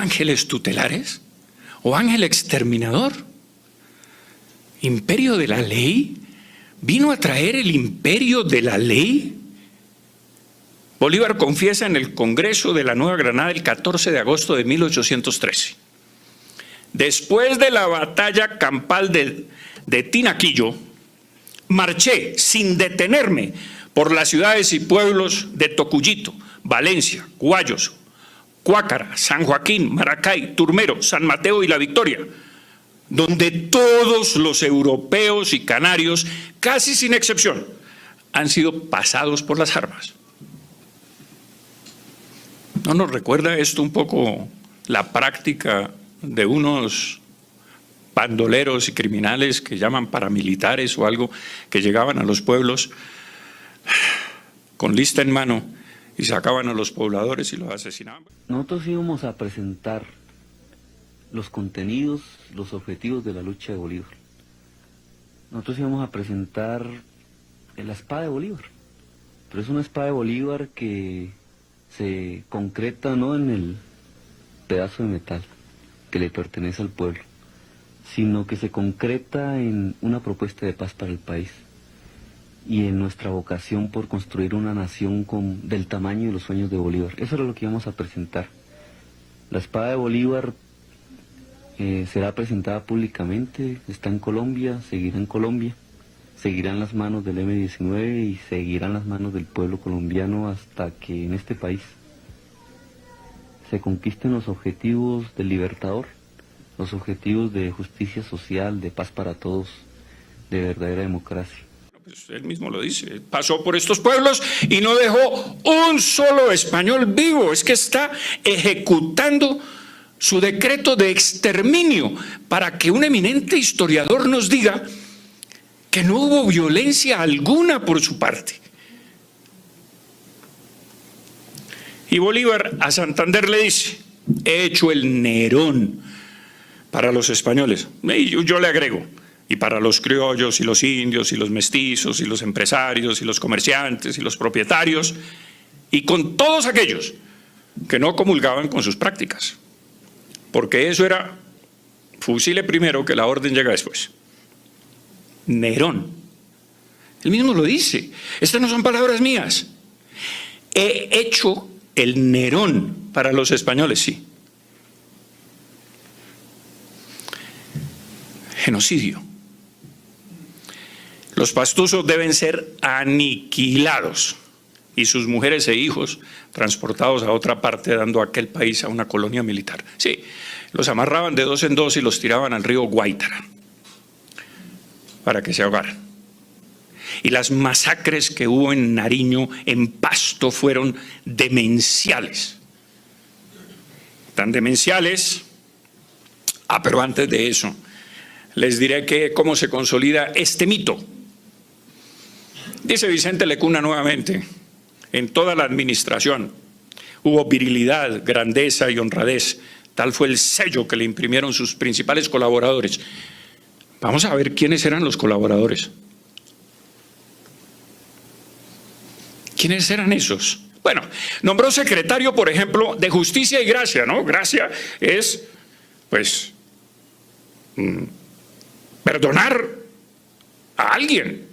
ángeles tutelares o ángel exterminador. ¿Imperio de la ley? ¿Vino a traer el imperio de la ley? Bolívar confiesa en el Congreso de la Nueva Granada el 14 de agosto de 1813. Después de la batalla campal de Tinaquillo, marché sin detenerme por las ciudades y pueblos de Tocuyito, Valencia, Guayos, Cuácara, San Joaquín, Maracay, Turmero, San Mateo y La Victoria, donde todos los europeos y canarios, casi sin excepción, han sido pasados por las armas. ¿No nos recuerda esto un poco la práctica de unos bandoleros y criminales que llaman paramilitares o algo, que llegaban a los pueblos con lista en mano y sacaban a los pobladores y los asesinaban? Nosotros íbamos a presentar los contenidos, los objetivos de la lucha de Bolívar. Nosotros íbamos a presentar la espada de Bolívar, pero es una espada de Bolívar que se concreta no en el pedazo de metal que le pertenece al pueblo, sino que se concreta en una propuesta de paz para el país y en nuestra vocación por construir una nación del tamaño de los sueños de Bolívar. Eso era lo que íbamos a presentar. La espada de Bolívar será presentada públicamente, está en Colombia, seguirá en Colombia, seguirá en las manos del M-19 y seguirá en las manos del pueblo colombiano hasta que en este país se conquisten los objetivos del Libertador, los objetivos de justicia social, de paz para todos, de verdadera democracia. Pues él mismo lo dice, pasó por estos pueblos y no dejó un solo español vivo. Es que está ejecutando su decreto de exterminio para que un eminente historiador nos diga que no hubo violencia alguna por su parte. Y Bolívar a Santander le dice, he hecho el Nerón para los españoles. Y yo le agrego, y para los criollos y los indios y los mestizos y los empresarios y los comerciantes y los propietarios y con todos aquellos que no comulgaban con sus prácticas. Porque eso era, fusile primero que la orden llega después. Nerón. Él mismo lo dice. Estas no son palabras mías. He hecho el Nerón para los españoles, sí. Genocidio. Los pastusos deben ser aniquilados y sus mujeres e hijos transportados a otra parte, dando a aquel país a una colonia militar. Sí, los amarraban de dos en dos y los tiraban al río Guaitara para que se ahogaran. Y las masacres que hubo en Nariño, en Pasto, fueron demenciales. Tan demenciales. Pero antes de eso, les diré cómo se consolida este mito. Dice Vicente Lecuna nuevamente, en toda la administración hubo virilidad, grandeza y honradez. Tal fue el sello que le imprimieron sus principales colaboradores. Vamos a ver quiénes eran los colaboradores. ¿Quiénes eran esos? Bueno, nombró secretario, por ejemplo, de Justicia y Gracia, ¿no? Gracia es, pues, perdonar a alguien.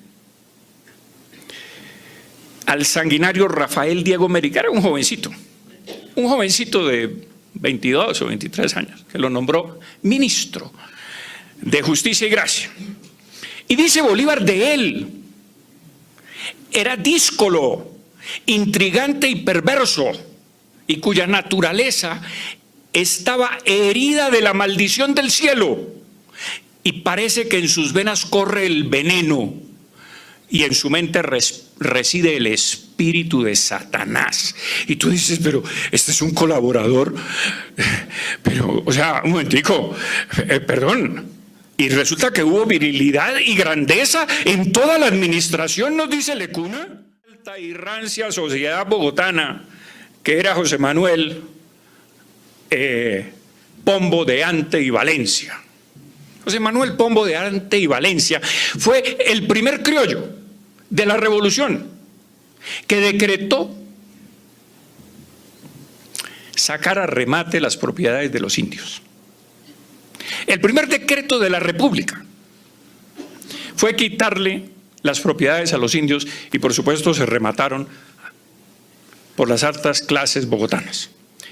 Al sanguinario Rafael Diego Merica, era un jovencito de 22 o 23 años, que lo nombró ministro de Justicia y Gracia. Y dice Bolívar de él, era díscolo, intrigante y perverso, y cuya naturaleza estaba herida de la maldición del cielo, y parece que en sus venas corre el veneno, y en su mente reside el espíritu de Satanás. Y tú dices, pero este es un colaborador, pero, o sea, un momentico, perdón. Y resulta que hubo virilidad y grandeza en toda la administración, nos dice Lecuna. Alta y rancia sociedad bogotana, que era José Manuel Pombo de Ante y Valencia. José Manuel Pombo de Ante y Valencia fue el primer criollo de la revolución que decretó sacar a remate las propiedades de los indios. El primer decreto de la República fue quitarle las propiedades a los indios y por supuesto se remataron por las altas clases bogotanas.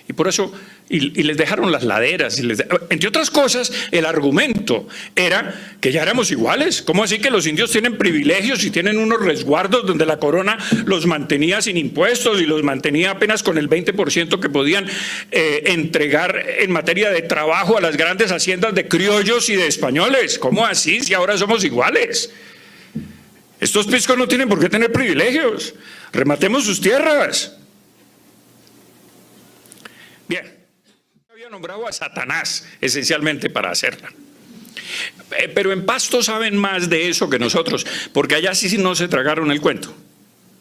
Y por eso, y les dejaron las laderas, entre otras cosas, el argumento era que ya éramos iguales. ¿Cómo así que los indios tienen privilegios y tienen unos resguardos donde la corona los mantenía sin impuestos y los mantenía apenas con el 20% que podían entregar en materia de trabajo a las grandes haciendas de criollos y de españoles? ¿Cómo así si ahora somos iguales? Estos piscos no tienen por qué tener privilegios. Rematemos sus tierras. Bien, había nombrado a Satanás esencialmente para hacerla. Pero en Pasto saben más de eso que nosotros, porque allá sí no se tragaron el cuento.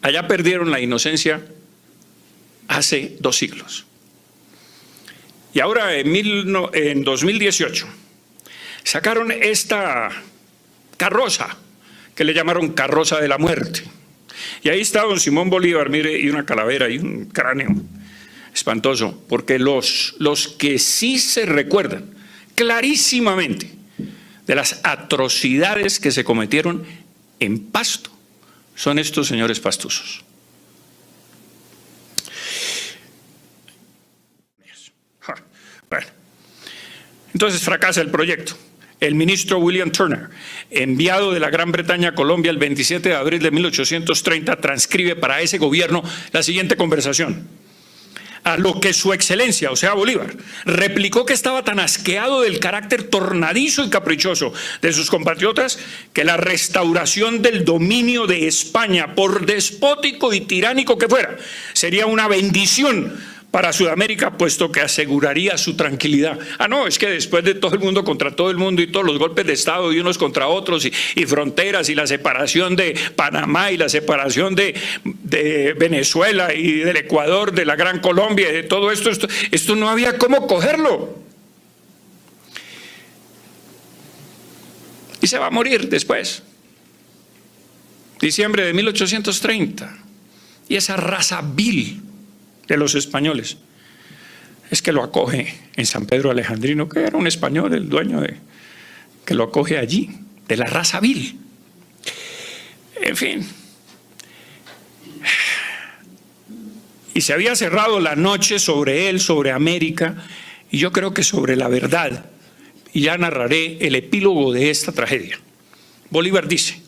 Allá perdieron la inocencia hace 2 siglos. Y ahora en 2018 sacaron esta carroza que le llamaron carroza de la muerte. Y ahí está don Simón Bolívar, mire, y una calavera y un cráneo. Espantoso, porque los que sí se recuerdan clarísimamente de las atrocidades que se cometieron en Pasto son estos señores pastusos. Bueno, entonces fracasa el proyecto. El ministro William Turner, enviado de la Gran Bretaña a Colombia el 27 de abril de 1830, transcribe para ese gobierno la siguiente conversación. A lo que su excelencia, o sea Bolívar, replicó que estaba tan asqueado del carácter tornadizo y caprichoso de sus compatriotas que la restauración del dominio de España, por despótico y tiránico que fuera, sería una bendición para Sudamérica, puesto que aseguraría su tranquilidad. No, es que después de todo el mundo contra todo el mundo y todos los golpes de Estado y unos contra otros y fronteras y la separación de Panamá y la separación de Venezuela y del Ecuador, de la Gran Colombia y de todo esto no había cómo cogerlo. Y se va a morir después. Diciembre de 1830. Y esa raza vil de los españoles es que lo acoge en San Pedro Alejandrino, que era un español, el dueño que lo acoge allí, de la raza vil. En fin. Y se había cerrado la noche sobre él, sobre América, y yo creo que sobre la verdad. Y ya narraré el epílogo de esta tragedia. Bolívar dice: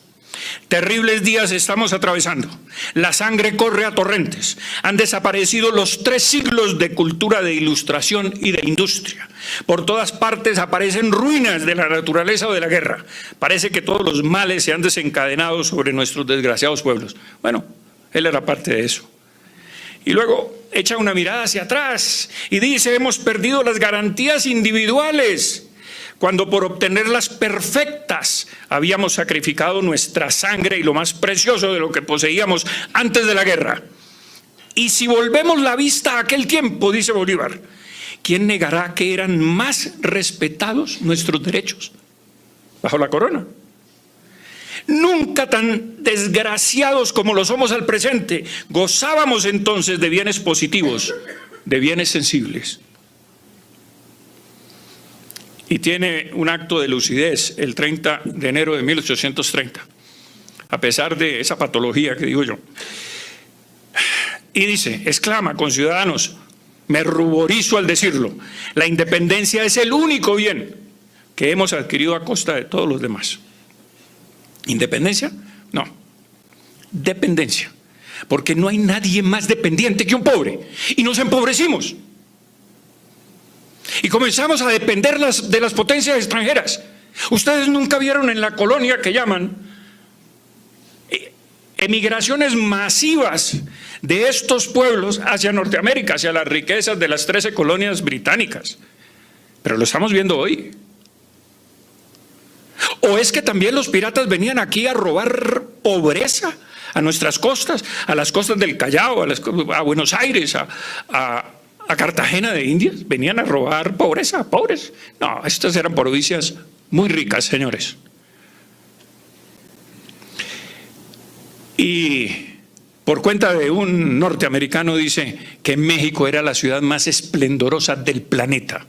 terribles días estamos atravesando. La sangre corre a torrentes. Han desaparecido los 3 siglos de cultura, de ilustración y de industria. Por todas partes aparecen ruinas de la naturaleza o de la guerra. Parece que todos los males se han desencadenado sobre nuestros desgraciados pueblos. Bueno, él era parte de eso. Y luego echa una mirada hacia atrás y dice: hemos perdido las garantías individuales, cuando por obtenerlas perfectas habíamos sacrificado nuestra sangre y lo más precioso de lo que poseíamos antes de la guerra. Y si volvemos la vista a aquel tiempo, dice Bolívar, ¿quién negará que eran más respetados nuestros derechos bajo la corona? Nunca tan desgraciados como lo somos al presente, gozábamos entonces de bienes positivos, de bienes sensibles. Y tiene un acto de lucidez el 30 de enero de 1830, a pesar de esa patología que digo yo. Y dice, exclama: conciudadanos, me ruborizo al decirlo, la independencia es el único bien que hemos adquirido a costa de todos los demás. ¿Independencia? No, dependencia, porque no hay nadie más dependiente que un pobre, y nos empobrecimos. Y comenzamos a depender de las potencias extranjeras. Ustedes nunca vieron en la colonia que llaman emigraciones masivas de estos pueblos hacia Norteamérica, hacia las riquezas de las 13 colonias británicas. Pero lo estamos viendo hoy. ¿O es que también los piratas venían aquí a robar pobreza a nuestras costas, a las costas del Callao, a Buenos Aires, a Cartagena de Indias? Venían a robar pobreza, pobres. No, estas eran provincias muy ricas, señores. Y por cuenta de un norteamericano, dice que México era la ciudad más esplendorosa del planeta.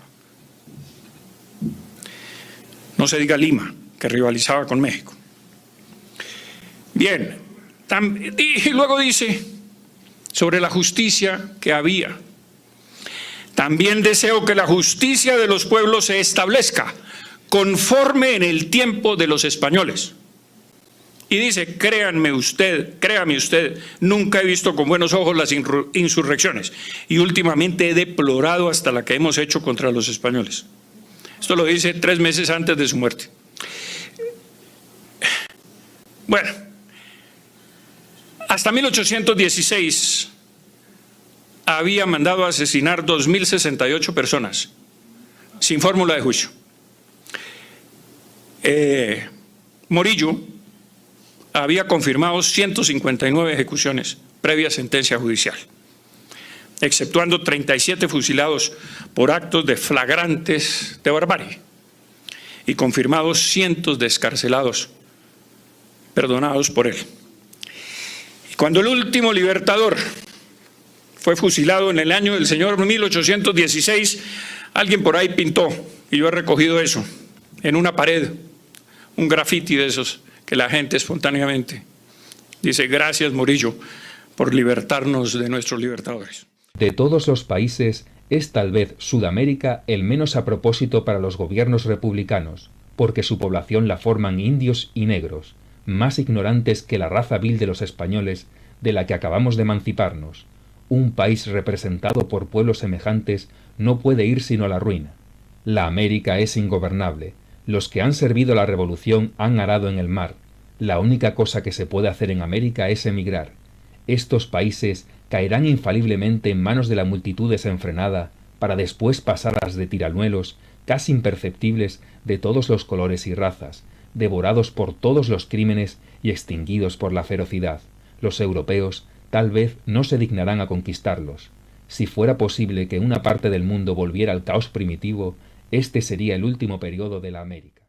No se diga Lima, que rivalizaba con México. Bien, y luego dice sobre la justicia que había. También deseo que la justicia de los pueblos se establezca conforme en el tiempo de los españoles. Y dice, créame usted, nunca he visto con buenos ojos las insurrecciones y últimamente he deplorado hasta la que hemos hecho contra los españoles. Esto lo dice 3 meses antes de su muerte. Bueno, hasta 1816 había mandado a asesinar 2.068 personas sin fórmula de juicio. Morillo había confirmado 159 ejecuciones previa sentencia judicial, exceptuando 37 fusilados por actos de flagrantes de barbarie y confirmados cientos de excarcelados perdonados por él. Y cuando el último libertador fue fusilado en el año del Señor 1816, alguien por ahí pintó, y yo he recogido eso, en una pared, un grafiti de esos que la gente espontáneamente dice: gracias, Morillo, por libertarnos de nuestros libertadores. De todos los países, es tal vez Sudamérica el menos a propósito para los gobiernos republicanos, porque su población la forman indios y negros, más ignorantes que la raza vil de los españoles, de la que acabamos de emanciparnos. Un país representado por pueblos semejantes no puede ir sino a la ruina. La América es ingobernable. Los que han servido a la revolución han arado en el mar. La única cosa que se puede hacer en América es emigrar. Estos países caerán infaliblemente en manos de la multitud desenfrenada para después pasar a las de tiranuelos casi imperceptibles de todos los colores y razas, devorados por todos los crímenes y extinguidos por la ferocidad. Los europeos tal vez no se dignarán a conquistarlos. Si fuera posible que una parte del mundo volviera al caos primitivo, este sería el último periodo de la América.